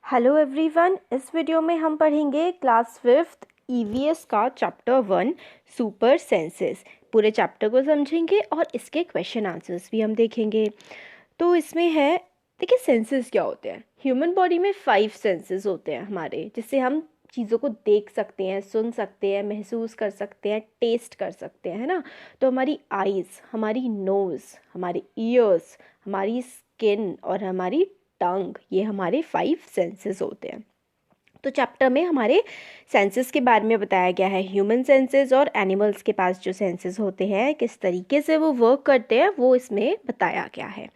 Hello everyone, इस video में हम पढ़ेंगे क्लास 5th ईवीएस का चैप्टर 1 सुपर सेंसेस। पूरे चैप्टर को समझेंगे और इसके क्वेश्चन आंसर्स भी हम देखेंगे। तो इसमें है, देखिए सेंसेस क्या होते हैं। ह्यूमन बॉडी में 5 सेंसेस होते हैं हमारे, जिससे हम चीज़ों को देख सकते हैं, सुन सकते हैं, महसूस कर सकते हैं, टेस्ट कर सकते हैं, है ना। तो हमारी आइज़, हमारी नोज़, हमारी ईयर्स, हमारी स्किन और हमारी टंग, ये हमारे 5 सेंसेस होते हैं। तो चैप्टर में हमारे सेंसेस के बारे में बताया गया है। ह्यूमन सेंसेस और एनिमल्स के पास जो सेंसेस होते हैं, किस तरीके से वो वर्क करते हैं, वो इसमें बताया गया है।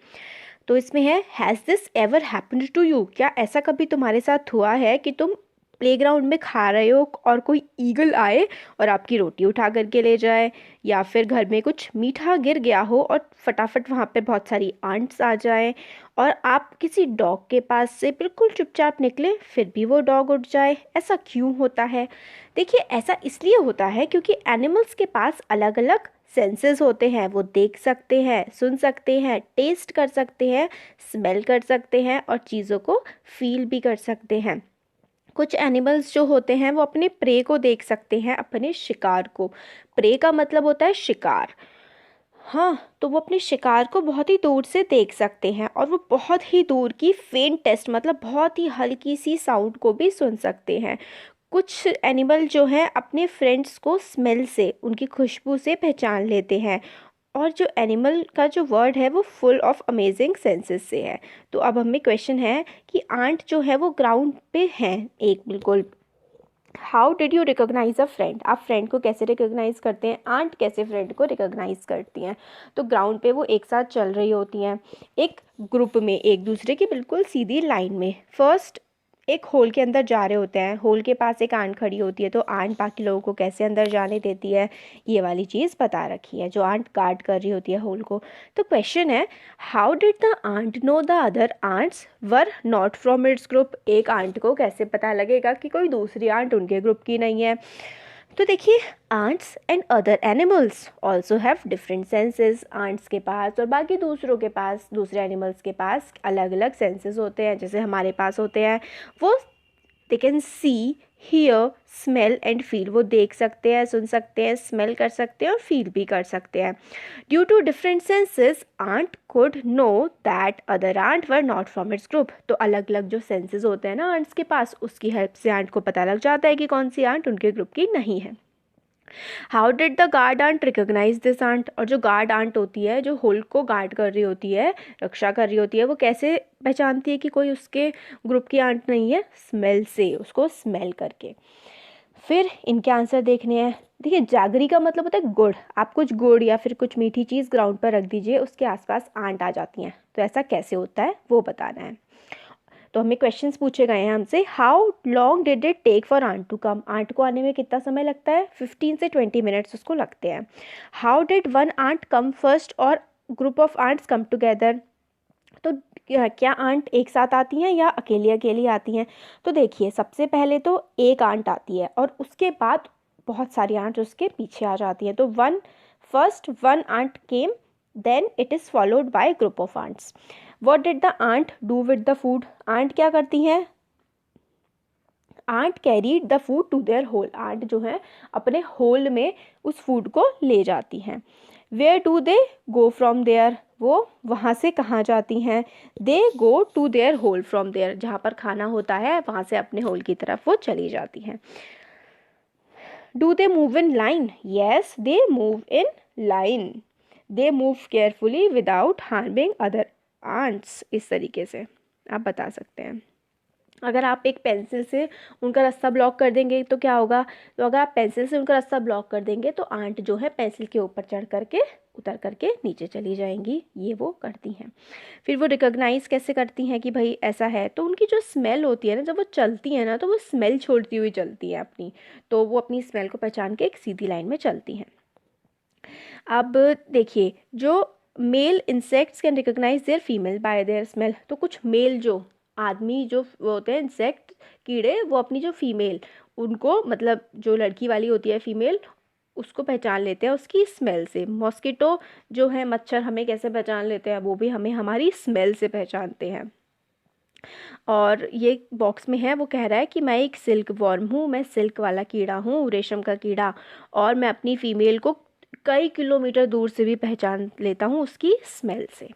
तो इसमें है, has this ever happened to you? क्या ऐसा कभी तुम्हारे साथ हुआ है कि तुम प्लेग्राउंड में खा रहे हो और कोई ईगल आए और आपकी रोटी उठा करके ले जाए, या फिर घर में कुछ मीठा गिर गया हो और फटाफट वहाँ पे बहुत सारी आंट्स आ जाए और आप किसी डॉग के पास से बिल्कुल चुपचाप निकले, फिर भी वो डॉग उठ जाए? ऐसा क्यों होता है? देखिए, ऐसा इसलिए होता है क्योंकि एनिमल्स के पास अलग अलग सेंसेस होते हैं। वो देख सकते हैं, सुन सकते हैं, टेस्ट कर सकते हैं, स्मेल कर सकते हैं और चीज़ों को फील भी कर सकते हैं। कुछ एनिमल्स जो होते हैं वो अपने प्रे को देख सकते हैं, अपने शिकार को। प्रे का मतलब होता है शिकार। हाँ, तो वो अपने शिकार को बहुत ही दूर से देख सकते हैं और वो बहुत ही दूर की फेंटेस्ट मतलब बहुत ही हल्की सी साउंड को भी सुन सकते हैं। कुछ एनिमल जो हैं अपने फ्रेंड्स को स्मेल से, उनकी खुशबू से पहचान लेते हैं। और जो एनिमल का जो वर्ड है वो फुल ऑफ अमेजिंग सेंसेस से है। तो अब हमें क्वेश्चन है कि आंट जो है वो ग्राउंड पे हैं एक बिल्कुल। How did you recognise a friend? आप फ्रेंड को कैसे रिकोगनाइज करते हैं? आंट कैसे फ्रेंड को रिकोगनाइज करती हैं? तो ग्राउंड पे वो एक साथ चल रही होती हैं, एक ग्रुप में, एक दूसरे की बिल्कुल सीधी लाइन में। फर्स्ट एक होल के अंदर जा रहे होते हैं, होल के पास एक आंट खड़ी होती है, तो आंट बाकी लोगों को कैसे अंदर जाने देती है, ये वाली चीज़ बता रखी है, जो आंट गार्ड कर रही होती है होल को। तो क्वेश्चन है, how did the ant know the other ants were not from its group? एक आंट को कैसे पता लगेगा कि कोई दूसरी आंट उनके ग्रुप की नहीं है? तो देखिए, ants and other animals also have different senses. Ants के पास और बाकी दूसरों के पास, दूसरे एनिमल्स के पास अलग अलग सेंसेस होते हैं, जैसे हमारे पास होते हैं। वो they can see, here, smell and feel. वो देख सकते हैं, सुन सकते हैं, स्मेल कर सकते हैं और फील भी कर सकते हैं। Due to different senses ant could know that other ant were not from its group. तो अलग अलग जो सेंसेस होते हैं ना आंट्स के पास, उसकी हेल्प से आंट को पता लग जाता है कि कौन सी आंट उनके ग्रुप की नहीं है। How did the guard ant recognise this ant? और जो गार्ड आंट होती है, जो होल को गार्ड कर रही होती है, रक्षा कर रही होती है, वो कैसे पहचानती है कि कोई उसके ग्रुप की आंट नहीं है? स्मेल से, उसको स्मेल करके। फिर इनके आंसर देखने हैं। देखिए, जागरी का मतलब होता है गुड़। आप कुछ गुड़ या फिर कुछ मीठी चीज़ ग्राउंड पर रख दीजिए, उसके आसपास आंट आ जाती हैं। तो ऐसा कैसे होता है वो बताना है। तो हमें क्वेश्चंस पूछे गए हैं हमसे, how long did it take for ant to come? Ant को आने में कितना समय लगता है? 15 से 20 मिनट्स उसको लगते हैं। How did one ant come first और group of ants come together? तो क्या आंट एक साथ आती हैं या अकेली अकेली आती हैं? तो देखिए, सबसे पहले तो एक आंट आती है और उसके बाद बहुत सारी आंट उसके पीछे आ जाती हैं। तो one ant came, then it is followed by group of ants. What did the ant do with the food? Ant क्या करती हैं? Ant carried the food to their hole. Ant जो है अपने होल में उस फूड को ले जाती हैं। Where do they go from there? वो वहाँ से कहाँ जाती हैं? They go to their hole from there. जहाँ पर खाना होता है वहाँ से अपने होल की तरफ वो चली जाती हैं। Do they move in line? Yes, they move in line. They move carefully without harming other ants. इस तरीके से आप बता सकते हैं। अगर आप एक पेंसिल से उनका रास्ता ब्लॉक कर देंगे तो क्या होगा? तो अगर आप पेंसिल से उनका रास्ता ब्लॉक कर देंगे तो आंट जो है पेंसिल के ऊपर चढ़ करके उतर करके नीचे चली जाएंगी। ये वो करती हैं। फिर वो रिकॉग्नाइज कैसे करती हैं कि भाई ऐसा है? तो उनकी जो स्मेल होती है ना, जब वो चलती है ना, तो वो स्मेल छोड़ती हुई चलती है अपनी। तो वो अपनी स्मेल को पहचान के एक सीधी लाइन में चलती हैं। अब देखिए, जो male insects can recognise their female by their smell. तो कुछ मेल जो आदमी जो होते हैं, इंसेक्ट, कीड़े, वो अपनी जो फीमेल, उनको मतलब जो लड़की वाली होती है फीमेल, उसको पहचान लेते हैं उसकी स्मेल से। मॉस्किटो जो है, मच्छर, हमें कैसे पहचान लेते हैं? वो भी हमें हमारी स्मेल से पहचानते हैं। और ये बॉक्स में है वो कह रहा है कि मैं एक सिल्क वॉर्म हूँ, मैं सिल्क वाला कीड़ा हूँ, रेशम का कीड़ा, और मैं अपनी फीमेल को कई किलोमीटर दूर से भी पहचान लेता हूँ उसकी स्मेल से।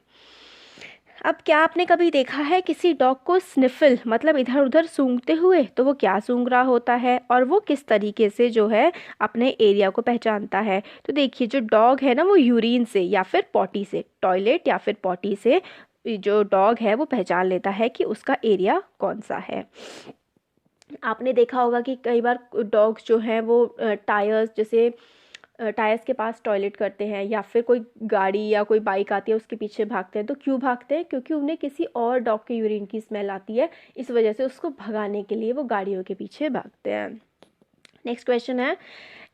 अब क्या आपने कभी देखा है किसी डॉग को स्निफल मतलब इधर उधर सूंघते हुए? तो वो क्या सूंघ रहा होता है और वो किस तरीके से जो है अपने एरिया को पहचानता है? तो देखिए जो डॉग है ना वो यूरिन से या फिर पॉटी से, टॉयलेट या फिर पॉटी से जो डॉग है वो पहचान लेता है कि उसका एरिया कौन सा है। आपने देखा होगा कि कई बार डॉग्स जो हैं वो टायर्स जैसे टायर्स के पास टॉयलेट करते हैं, या फिर कोई गाड़ी या कोई बाइक आती है उसके पीछे भागते हैं। तो क्यों भागते हैं? क्योंकि उन्हें किसी और डॉग के यूरिन की स्मेल आती है, इस वजह से उसको भगाने के लिए वो गाड़ियों के पीछे भागते हैं। नेक्स्ट क्वेश्चन है,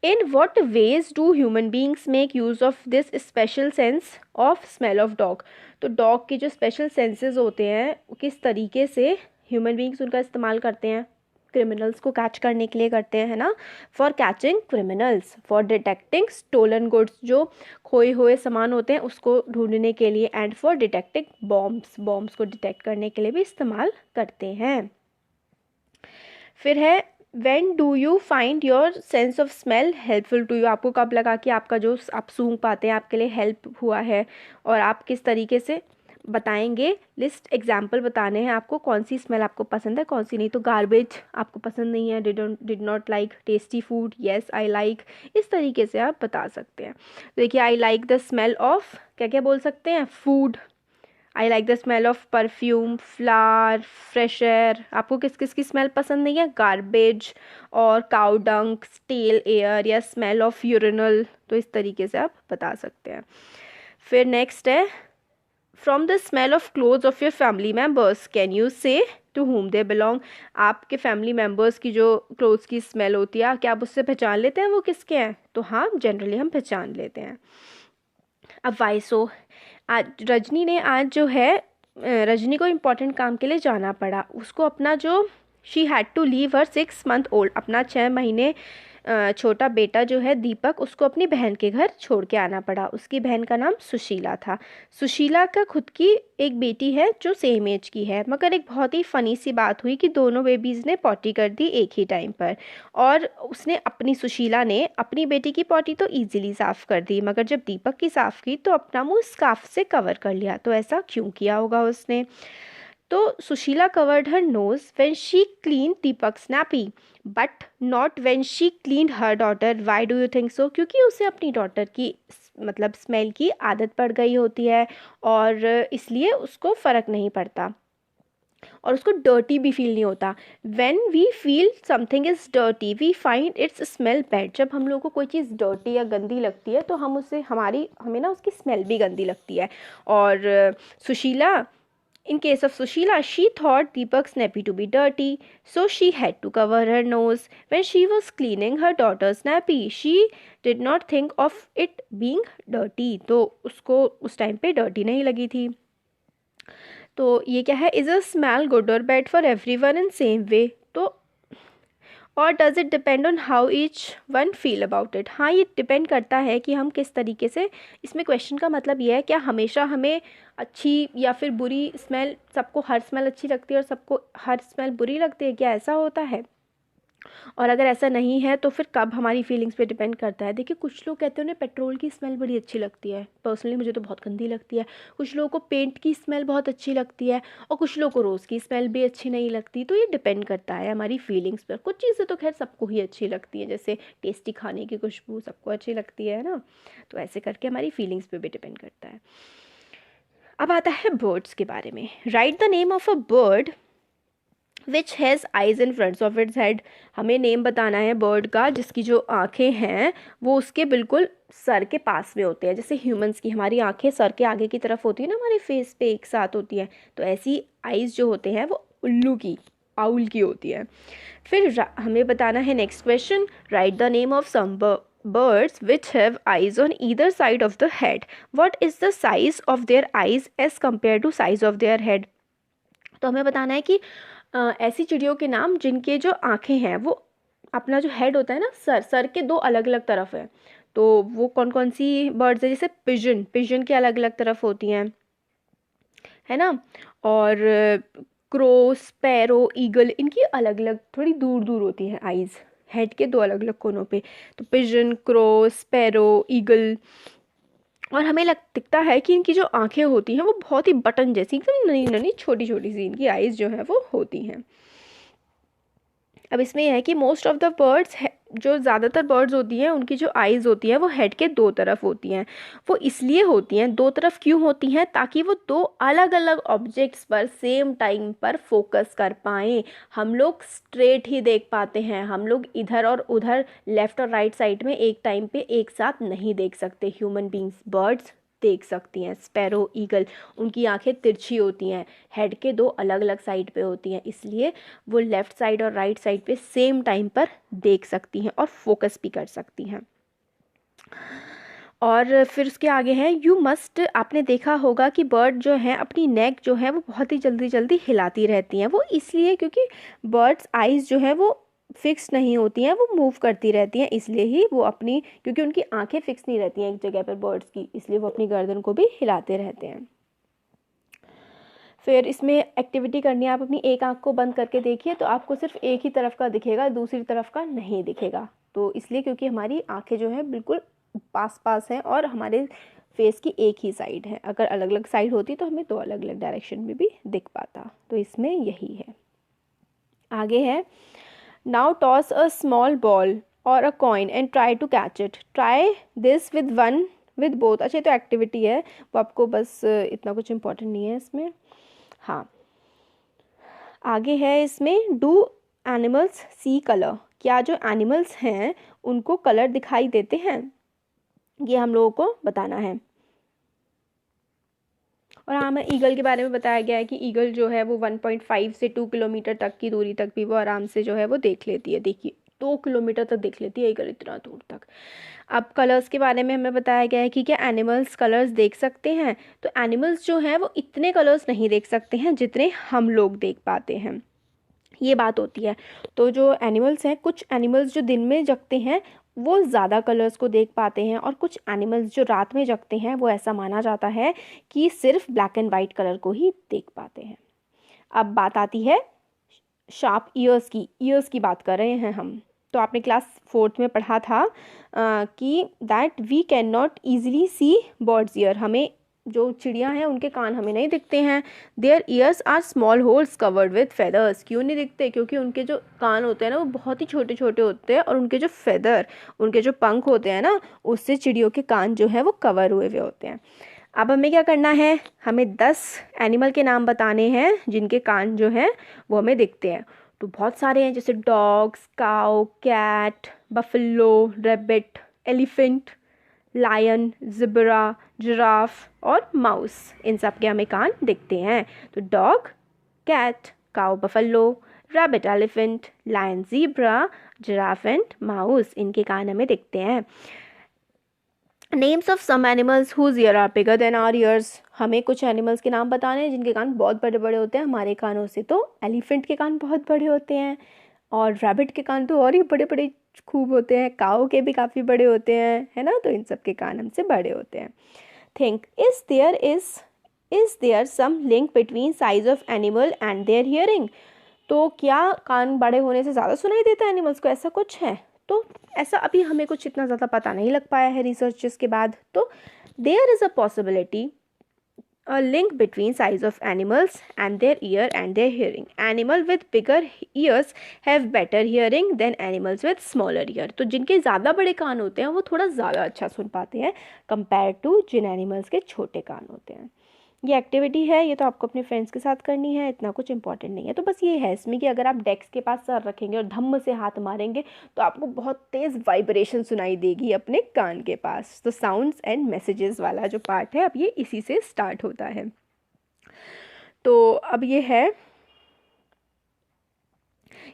in what veg do human beings make use of this special sense of smell of dog? तो डॉग के जो स्पेशल सेंसेस होते हैं किस तरीके से ह्यूमन बींग्स उनका इस्तेमाल करते हैं? क्रिमिनल्स को कैच करने के लिए करते हैं, है ना, for catching criminals, for detecting stolen goods, जो खोए हुए सामान होते हैं उसको ढूंढने के लिए, and for detecting bombs, bombs को डिटेक्ट करने के लिए भी इस्तेमाल करते हैं। फिर है, when do you find your sense of smell helpful to you? आपको कब लगा कि आपका जो आप सूंघ पाते हैं आपके लिए हेल्प हुआ है, और आप किस तरीके से बताएंगे? लिस्ट एग्जाम्पल बताने हैं आपको, कौन सी स्मेल आपको पसंद है कौन सी नहीं। तो गार्बेज आपको पसंद नहीं है, did not like tasty food, yes I like, इस तरीके से आप बता सकते हैं। देखिए, I like the smell of, क्या क्या बोल सकते हैं? Food, I like the smell of perfume, flower, fresh air. आपको किस किस की स्मेल पसंद नहीं है? गार्बेज और काउ डंक, स्टेल एयर, या स्मेल ऑफ यूरिनल। तो इस तरीके से आप बता सकते हैं। फिर नेक्स्ट है, from the smell of clothes of your family members can you से टू whom दे बिलोंग? आपके फैमिली मेम्बर्स की जो क्लोथ्स की स्मेल होती है क्या आप उससे पहचान लेते हैं वो किसके हैं? तो हाँ, जनरली हम पहचान लेते हैं। अब वाइसो, आज रजनी ने आज जो है रजनी को इम्पोर्टेंट काम के लिए जाना पड़ा। उसको अपना जो she had to leave her 6 month old, अपना 6 महीने छोटा बेटा जो है दीपक, उसको अपनी बहन के घर छोड़ के आना पड़ा। उसकी बहन का नाम सुशीला था। सुशीला का खुद की एक बेटी है जो सेम एज की है, मगर एक बहुत ही फ़नी सी बात हुई कि दोनों बेबीज़ ने पॉटी कर दी एक ही टाइम पर, और उसने अपनी सुशीला ने अपनी बेटी की पॉटी तो ईजिली साफ़ कर दी, मगर जब दीपक की साफ़ की तो अपना मुंह स्कार्फ से कवर कर लिया। तो ऐसा क्यों किया होगा उसने? तो Sushila covered her nose when she clean Deepak's nappy, but not when she clean her daughter. Why do you think so? क्योंकि उसे अपनी डॉटर की मतलब स्मेल की आदत पड़ गई होती है, और इसलिए उसको फ़र्क नहीं पड़ता और उसको डर्टी भी फील नहीं होता। When we feel something is dirty we find its smell bad. जब हम लोगों को कोई चीज़ डर्टी या गंदी लगती है तो हमें ना उसकी स्मेल भी गंदी लगती है। और Sushila, in case of Sushila, she thought Deepak's nappy to be dirty, so she had to cover her nose. When she was cleaning her daughter's nappy, she did not think of it being dirty. तो उसको उस time पे dirty नहीं लगी थी। तो ये क्या है? इज़ अ स्मेल गुड और bad for every one in same way? तो और does it depend on how each one feel about it? हाँ, ये डिपेंड करता है कि हम किस तरीके से, इसमें क्वेश्चन का मतलब ये है क्या हमेशा हमें अच्छी या फिर बुरी स्मेल, सबको हर स्मेल अच्छी लगती है और सबको हर स्मेल बुरी लगती है, क्या ऐसा होता है? और अगर ऐसा नहीं है तो फिर कब हमारी फीलिंग्स पे डिपेंड करता है। देखिए, कुछ लोग कहते हैं उन्हें पेट्रोल की स्मेल बड़ी अच्छी लगती है, पर्सनली मुझे तो बहुत गंदी लगती है। कुछ लोगों को पेंट की स्मेल बहुत अच्छी लगती है, और कुछ लोगों को रोज़ की स्मेल भी अच्छी नहीं लगती। तो ये डिपेंड करता है हमारी फीलिंग्स पर। कुछ चीज़ें तो खैर सबको ही अच्छी लगती हैं, जैसे टेस्टी खाने की खुशबू सबको अच्छी लगती है ना। तो ऐसे करके हमारी फीलिंग्स पर भी डिपेंड करता है। अब आता है बर्ड्स के बारे में। Right the name of a bird which has eyes in fronts of its head. हमें नेम बताना है बर्ड का जिसकी जो आँखें हैं वो उसके बिल्कुल सर के पास में होते हैं। जैसे ह्यूमंस की हमारी आँखें सर के आगे की तरफ होती है ना, हमारे फेस पे एक साथ होती है, तो ऐसी आइज़ जो होते हैं वो उल्लू की, आउल की होती है। फिर हमें बताना है next question, write the name of some birds which have eyes on either side of the head. What is the size of their eyes as compared to size of their head? तो हमें बताना है कि ऐसी चिड़ियों के नाम जिनके जो आँखें हैं वो अपना जो हेड होता है ना, सर के दो अलग अलग तरफ है। तो वो कौन कौन सी बर्ड्स है? जैसे पिजन के अलग अलग तरफ होती हैं, है ना। और क्रो, स्पैरो, ईगल, इनकी अलग अलग थोड़ी दूर दूर होती हैं आइज़, हेड के दो अलग अलग कोनों पे। तो पिजन, क्रो, स्पैरो, ईगल, और हमें दिखता है कि इनकी जो आंखें होती हैं वो बहुत ही बटन जैसी, एकदम नन्ही नन्ही छोटी छोटी सी इनकी आइज़ जो है वो होती हैं। अब इसमें यह है कि मोस्ट ऑफ द बर्ड्स, जो ज़्यादातर बर्ड्स होती हैं उनकी जो आइज़ होती हैं वो हेड के दो तरफ होती हैं। वो इसलिए होती हैं, दो तरफ क्यों होती हैं, ताकि वो दो अलग अलग ऑब्जेक्ट्स पर सेम टाइम पर फोकस कर पाएँ। हम लोग स्ट्रेट ही देख पाते हैं, हम लोग इधर और उधर, लेफ़्ट और राइट साइड में एक टाइम पे एक साथ नहीं देख सकते। ह्यूमन बींग्स, बर्ड्स देख सकती हैं। स्पैरो, ईगल, उनकी आंखें तिरछी होती हैं, हेड के दो अलग अलग साइड पे होती हैं, इसलिए वो लेफ़्ट साइड और राइट साइड पे सेम टाइम पर देख सकती हैं और फोकस भी कर सकती हैं। और फिर उसके आगे है यू मस्ट, आपने देखा होगा कि बर्ड जो है अपनी नेक जो है वो बहुत ही जल्दी जल्दी हिलाती रहती हैं। वो इसलिए क्योंकि बर्ड्स आइज़ जो है वो फिक्स नहीं होती हैं, वो मूव करती रहती हैं, इसलिए ही वो अपनी, क्योंकि उनकी आंखें फिक्स नहीं रहती हैं एक जगह पर बर्ड्स की, इसलिए वो अपनी गर्दन को भी हिलाते रहते हैं। फिर इसमें एक्टिविटी करनी है, आप अपनी एक आंख को बंद करके देखिए तो आपको सिर्फ एक ही तरफ का दिखेगा, दूसरी तरफ का नहीं दिखेगा। तो इसलिए क्योंकि हमारी आंखें जो हैं बिल्कुल पास पास हैं और हमारे फेस की एक ही साइड है। अगर अलग अलग साइड होती तो हमें दो अलग अलग डायरेक्शन में भी दिख पाता। तो इसमें यही है। आगे है now toss a small ball और a coin and try to catch it, try this with one with both. अच्छा, तो एक्टिविटी है, वो आपको बस इतना कुछ इम्पोर्टेंट नहीं है इसमें। हाँ, आगे है इसमें डू एनिमल्स सी कलर, क्या जो एनिमल्स हैं उनको कलर दिखाई देते हैं, ये हम लोगों को बताना है। और हाँ, हमें ईगल के बारे में बताया गया है कि ईगल जो है वो 1.5 से 2 किलोमीटर तक की दूरी तक भी वो आराम से जो है वो देख लेती है। देखिए 2 किलोमीटर तक देख लेती है ईगल, इतना दूर तक। अब कलर्स के बारे में हमें बताया गया है कि क्या एनिमल्स कलर्स देख सकते हैं, तो एनिमल्स जो हैं वो इतने कलर्स नहीं देख सकते हैं जितने हम लोग देख पाते हैं, ये बात होती है। तो जो एनिमल्स हैं, कुछ एनिमल्स जो दिन में जगते हैं वो ज़्यादा कलर्स को देख पाते हैं, और कुछ एनिमल्स जो रात में जगते हैं वो ऐसा माना जाता है कि सिर्फ ब्लैक एंड वाइट कलर को ही देख पाते हैं। अब बात आती है शार्प ईयर्स की, ईयर्स की बात कर रहे हैं हम। तो आपने क्लास 4th में पढ़ा था कि that we can not easily see birds ear, हमें जो चिड़ियाँ हैं उनके कान हमें नहीं दिखते हैं। Their ears are small holes covered with feathers, क्यों नहीं दिखते, क्योंकि उनके जो कान होते हैं ना वो बहुत ही छोटे छोटे होते हैं, और उनके जो फेदर, उनके जो पंख होते हैं ना, उससे चिड़ियों के कान जो है वो कवर हुए हुए होते हैं। अब हमें क्या करना है, हमें 10 एनिमल के नाम बताने हैं जिनके कान जो हैं वो हमें दिखते हैं। तो बहुत सारे हैं, जैसे dogs, cow, cat, buffalo, rabbit, elephant, lion, zebra, giraffe और माउस, इन सब के हमें कान दिखते हैं। तो dog, cat, cow, buffalo, rabbit, elephant, lion, zebra, giraffe and mouse, इनके कान हमें दिखते हैं। Names of some animals whose ear are bigger than our ears, हमें कुछ एनिमल्स के नाम बताने हैं जिनके कान बहुत बड़े बड़े होते हैं हमारे कानों से। तो एलिफेंट के कान बहुत बड़े होते हैं, और रैबिट के कान तो और ही बड़े बड़े खूब होते हैं, काऊ के भी काफ़ी बड़े होते हैं, है ना, तो इन सब के कान हमसे बड़े होते हैं। Think, is there some link between size of animal and their hearing, तो क्या कान बड़े होने से ज़्यादा सुनाई देता है एनिमल्स को, ऐसा कुछ है? तो ऐसा अभी हमें कुछ इतना ज़्यादा पता नहीं लग पाया है रिसर्चेस के बाद। तो there is a possibility a link between size of animals and their ear and their hearing. Animal with bigger ears have better hearing than animals with smaller ear. तो जिनके ज़्यादा बड़े कान होते हैं वो थोड़ा ज़्यादा अच्छा सुन पाते हैं कंपेयर टू जिन एनिमल्स के छोटे कान होते हैं। ये एक्टिविटी है, ये तो आपको अपने फ्रेंड्स के साथ करनी है, इतना कुछ इंपॉर्टेंट नहीं है। तो बस ये है इसमें कि अगर आप डेस्क के पास सर रखेंगे और धम्म से हाथ मारेंगे तो आपको बहुत तेज़ वाइब्रेशन सुनाई देगी अपने कान के पास। तो साउंड्स एंड मैसेजेस वाला जो पार्ट है अब ये इसी से स्टार्ट होता है। तो अब ये है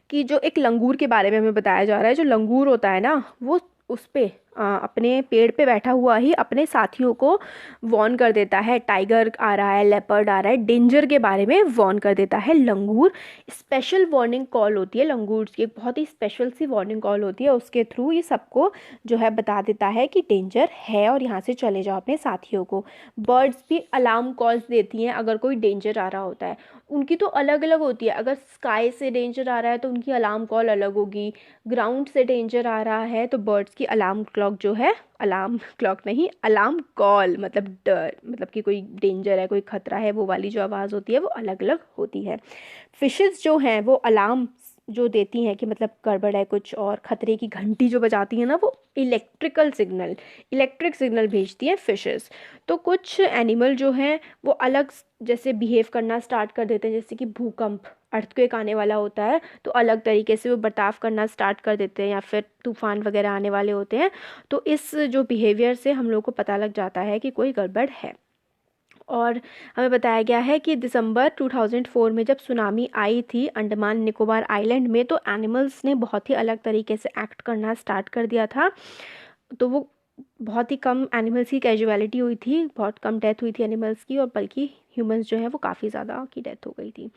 कि जो एक लंगूर के बारे में हमें बताया जा रहा है, जो लंगूर होता है ना वो उस पर अपने पेड़ पे बैठा हुआ ही अपने साथियों को वॉर्न कर देता है। टाइगर आ रहा है, लेपर्ड आ रहा है, डेंजर के बारे में वॉर्न कर देता है। लंगूर स्पेशल वार्निंग कॉल होती है, लंगूर की एक बहुत ही स्पेशल सी वार्निंग कॉल होती है, उसके थ्रू ये सबको जो है बता देता है कि डेंजर है और यहाँ से चले जाओ अपने साथियों को। बर्ड्स भी अलार्म कॉल्स देती हैं अगर कोई डेंजर आ रहा होता है, उनकी तो अलग अलग होती है। अगर स्काई से डेंजर आ रहा है तो उनकी अलार्म कॉल अलग होगी, ग्राउंड से डेंजर आ रहा है तो बर्ड्स की अलार्म क्लॉक जो है, अलार्म क्लॉक नहीं, अलार्म कॉल मतलब डर, मतलब कि कोई डेंजर है, कोई खतरा है, वो वाली जो आवाज़ होती है वो अलग अलग होती है। फिशेस जो हैं वो अलार्म जो देती हैं कि मतलब गड़बड़ है कुछ, और ख़तरे की घंटी जो बजाती है ना वो इलेक्ट्रिक सिग्नल भेजती हैं फिशेस। तो कुछ एनिमल जो हैं वो अलग जैसे बिहेव करना स्टार्ट कर देते हैं, जैसे कि भूकंप, अर्थक्वेक आने वाला होता है तो अलग तरीके से वो बर्ताव करना स्टार्ट कर देते हैं, या फिर तूफान वगैरह आने वाले होते हैं तो इस जो बिहेवियर से हम लोग को पता लग जाता है कि कोई गड़बड़ है। और हमें बताया गया है कि दिसंबर 2004 में जब सुनामी आई थी अंडमान निकोबार आइलैंड में, तो एनिमल्स ने बहुत ही अलग तरीके से एक्ट करना स्टार्ट कर दिया था। तो वो बहुत ही कम एनिमल्स की कैजुअलिटी हुई थी, बहुत कम डेथ हुई थी एनिमल्स की, और बल्कि ह्यूमंस जो है वो काफ़ी ज़्यादा की डेथ हो गई थी।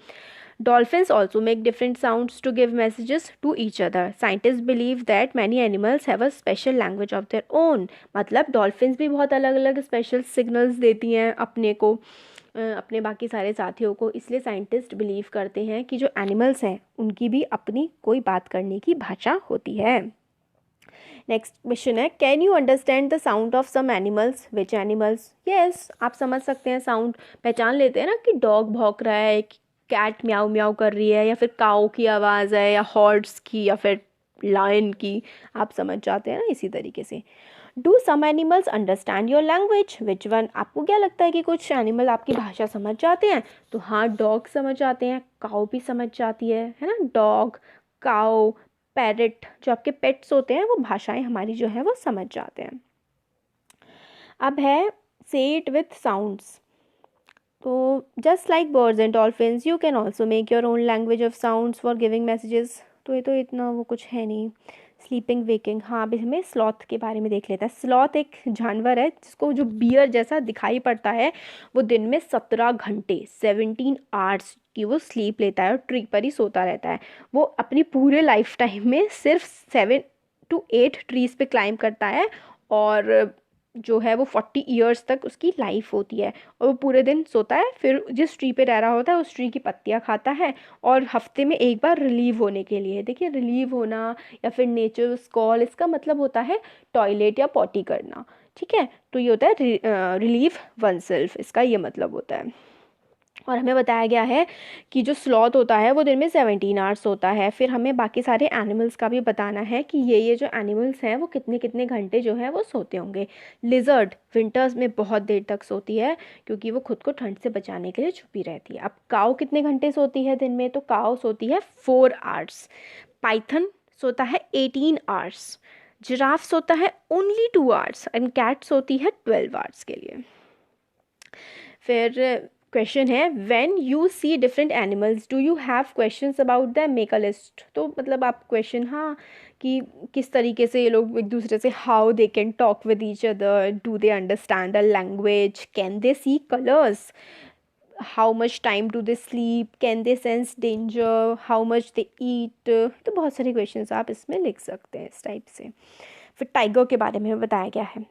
Dolphins also make different sounds to give messages to each other. Scientists believe that many animals have a special language of their own. मतलब डॉल्फिन्स भी बहुत अलग अलग स्पेशल सिग्नल्स देती हैं अपने को, अपने बाकी सारे साथियों को। इसलिए साइंटिस्ट बिलीव करते हैं कि जो एनिमल्स हैं उनकी भी अपनी कोई बात करने की भाषा होती है। नेक्स्ट क्वेश्चन है, can you understand the sound of some animals? Which animals? Yes, आप समझ सकते हैं, साउंड पहचान लेते हैं ना कि डॉग भौंक रहा है, कैट म्याऊ म्याऊ कर रही है, या फिर काऊ की आवाज़ है, या हॉर्स की, या फिर लायन की, आप समझ जाते हैं ना इसी तरीके से। Do some animals understand your language? Which one? आपको क्या लगता है कि कुछ एनिमल आपकी भाषा समझ जाते हैं? तो हाँ, डॉग समझ जाते हैं, काऊ भी समझ जाती है ना। डॉग, काऊ, पैरट जो आपके पेट्स होते हैं वो भाषाएं हमारी जो है वो समझ जाते हैं। अब है से इट विथ साउंड्स। तो just like birds and dolphins you can also make your own language of sounds for giving messages. तो ये तो इतना वो कुछ है नहीं। स्लीपिंग वेकिंग, हाँ अभी हमें स्लॉथ के बारे में देख लेते हैं। स्लॉथ एक जानवर है जिसको जो बियर जैसा दिखाई पड़ता है, वो दिन में 17 घंटे 17 आवर्स की वो स्लीप लेता है और ट्री पर ही सोता रहता है। वो अपनी पूरे लाइफ टाइम में सिर्फ 7 to 8 ट्रीज पे क्लाइंब करता है, और जो है वो 40 ईयर्स तक उसकी लाइफ होती है। और वो पूरे दिन सोता है, फिर जिस ट्री पे रह रहा होता है उस ट्री की पत्तियाँ खाता है, और हफ्ते में एक बार रिलीव होने के लिए, देखिए रिलीव होना या फिर नेचर्स कॉल, इसका मतलब होता है टॉयलेट या पॉटी करना, ठीक है। तो ये होता है रिलीव वन सेल्फ, इसका ये मतलब होता है। और हमें बताया गया है कि जो स्लॉथ होता है वो दिन में 17 आवर्स सोता है। फिर हमें बाकी सारे एनिमल्स का भी बताना है कि ये जो एनिमल्स हैं वो कितने कितने घंटे जो है वो सोते होंगे। लिजर्ड विंटर्स में बहुत देर तक सोती है क्योंकि वो खुद को ठंड से बचाने के लिए छुपी रहती है। अब काऊ कितने घंटे सोती है दिन में? तो काऊ सोती है 4 आवर्स। पाइथन सोता है 18 आवर्स। जिराफ सोता है ओनली 2 आवर्स एंड कैट सोती है 12 आवर्स के लिए। फिर क्वेश्चन है, when you see different animals do you have questions about them, make a list. तो मतलब आप क्वेश्चन, हाँ कि किस तरीके से ये लोग एक दूसरे से, how they can talk with each other, do they understand the language, can they see colours, how much time do they sleep, can they sense danger, how much they eat. तो बहुत सारे क्वेश्चन आप इसमें लिख सकते हैं इस type से। फिर टाइगर के बारे में बताया गया है।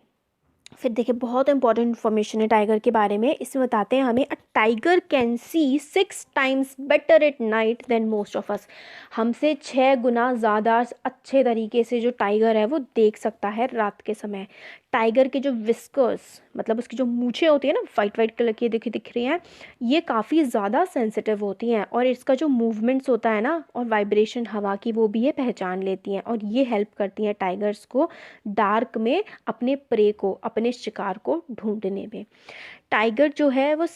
फिर देखिए बहुत इंपॉर्टेंट इन्फॉर्मेशन है टाइगर के बारे में। इसमें बताते हैं हमें, a tiger can see 6 times better at night than most of us. हमसे 6 गुना ज़्यादा अच्छे तरीके से जो टाइगर है वो देख सकता है रात के समय। टाइगर के जो विस्कर्स, मतलब उसकी जो मूछें होती है ना, वाइट वाइट कलर की दिख रही हैं, ये काफ़ी ज़्यादा सेंसिटिव होती हैं, और इसका जो मूवमेंट्स होता है ना, और वाइब्रेशन हवा की, वो भी ये पहचान लेती हैं, और ये हेल्प करती हैं टाइगर्स को डार्क में अपने प्रे को, अपने शिकार को ढूंढने में। टाइगर जो है वो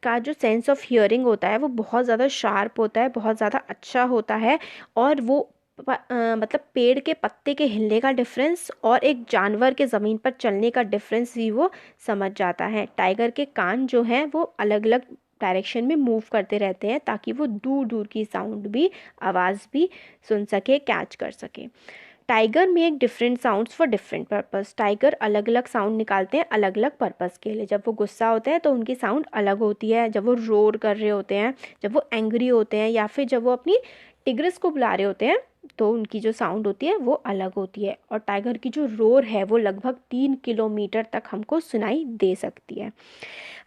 का जो सेंस ऑफ हियरिंग होता है वो बहुत ज़्यादा शार्प होता है, बहुत ज़्यादा अच्छा होता है, और वो मतलब पेड़ के पत्ते के हिलने का डिफरेंस और एक जानवर के ज़मीन पर चलने का डिफरेंस भी वो समझ जाता है। टाइगर के कान जो हैं वो अलग अलग डायरेक्शन में मूव करते रहते हैं ताकि वो दूर दूर की साउंड भी, आवाज़ भी सुन सके, कैच कर सके। Tiger make different sounds for different purpose. Tiger अलग अलग साउंड निकालते हैं अलग अलग पर्पस के लिए। जब वो गुस्सा होते हैं तो उनकी साउंड अलग होती है, जब वो रोर कर रहे होते हैं, जब वो एंग्री होते हैं, या फिर जब वो अपनी टिग्रिस को बुला रहे होते हैं तो उनकी जो साउंड होती है वो अलग होती है। और टाइगर की जो रोर है वो लगभग 3 किलोमीटर तक हमको सुनाई दे सकती है।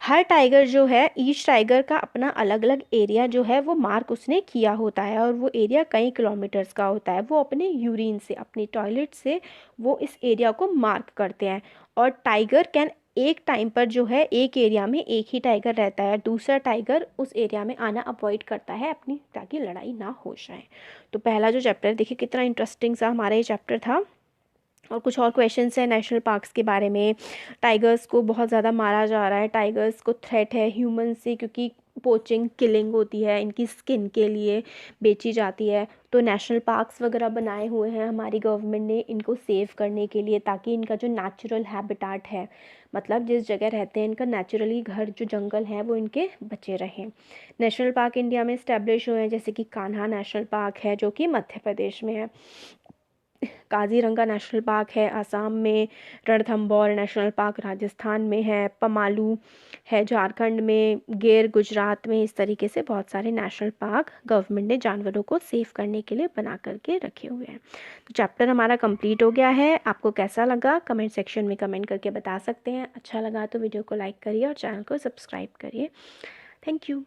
हर टाइगर जो है, ईच टाइगर का अपना अलग अलग एरिया जो है वो मार्क उसने किया होता है, और वो एरिया कई किलोमीटर्स का होता है। वो अपने यूरिन से, अपने टॉयलेट से वो इस एरिया को मार्क करते हैं। और टाइगर कैन एक टाइम पर जो है एक एरिया में एक ही टाइगर रहता है, दूसरा टाइगर उस एरिया में आना अवॉइड करता है अपनी, ताकि लड़ाई ना हो जाए। तो पहला जो चैप्टर देखिए कितना इंटरेस्टिंग सा हमारा ये चैप्टर था। और कुछ और क्वेश्चंस हैं नेशनल पार्क्स के बारे में। टाइगर्स को बहुत ज़्यादा मारा जा रहा है, टाइगर्स को थ्रेट है ह्यूमन से, क्योंकि पोचिंग किलिंग होती है, इनकी स्किन के लिए बेची जाती है। तो नेशनल पार्क्स वगैरह बनाए हुए हैं हमारी गवर्नमेंट ने इनको सेव करने के लिए, ताकि इनका जो नेचुरल हैबिटाट है, मतलब जिस जगह रहते हैं इनका नेचुरली घर जो जंगल है वो इनके बचे रहें। नेशनल पार्क इंडिया में इस्टेब्लिश हुए हैं, जैसे कि कान्हा नेशनल पार्क है जो कि मध्य प्रदेश में है, काजीरंगा नेशनल पार्क है आसाम में, रणथंभौर नेशनल पार्क राजस्थान में है, पमालू है झारखंड में, गिर गुजरात में। इस तरीके से बहुत सारे नेशनल पार्क गवर्नमेंट ने जानवरों को सेव करने के लिए बना करके रखे हुए हैं। तो चैप्टर हमारा कंप्लीट हो गया है। आपको कैसा लगा कमेंट सेक्शन में कमेंट करके बता सकते हैं। अच्छा लगा तो वीडियो को लाइक करिए और चैनल को सब्सक्राइब करिए। Thank you.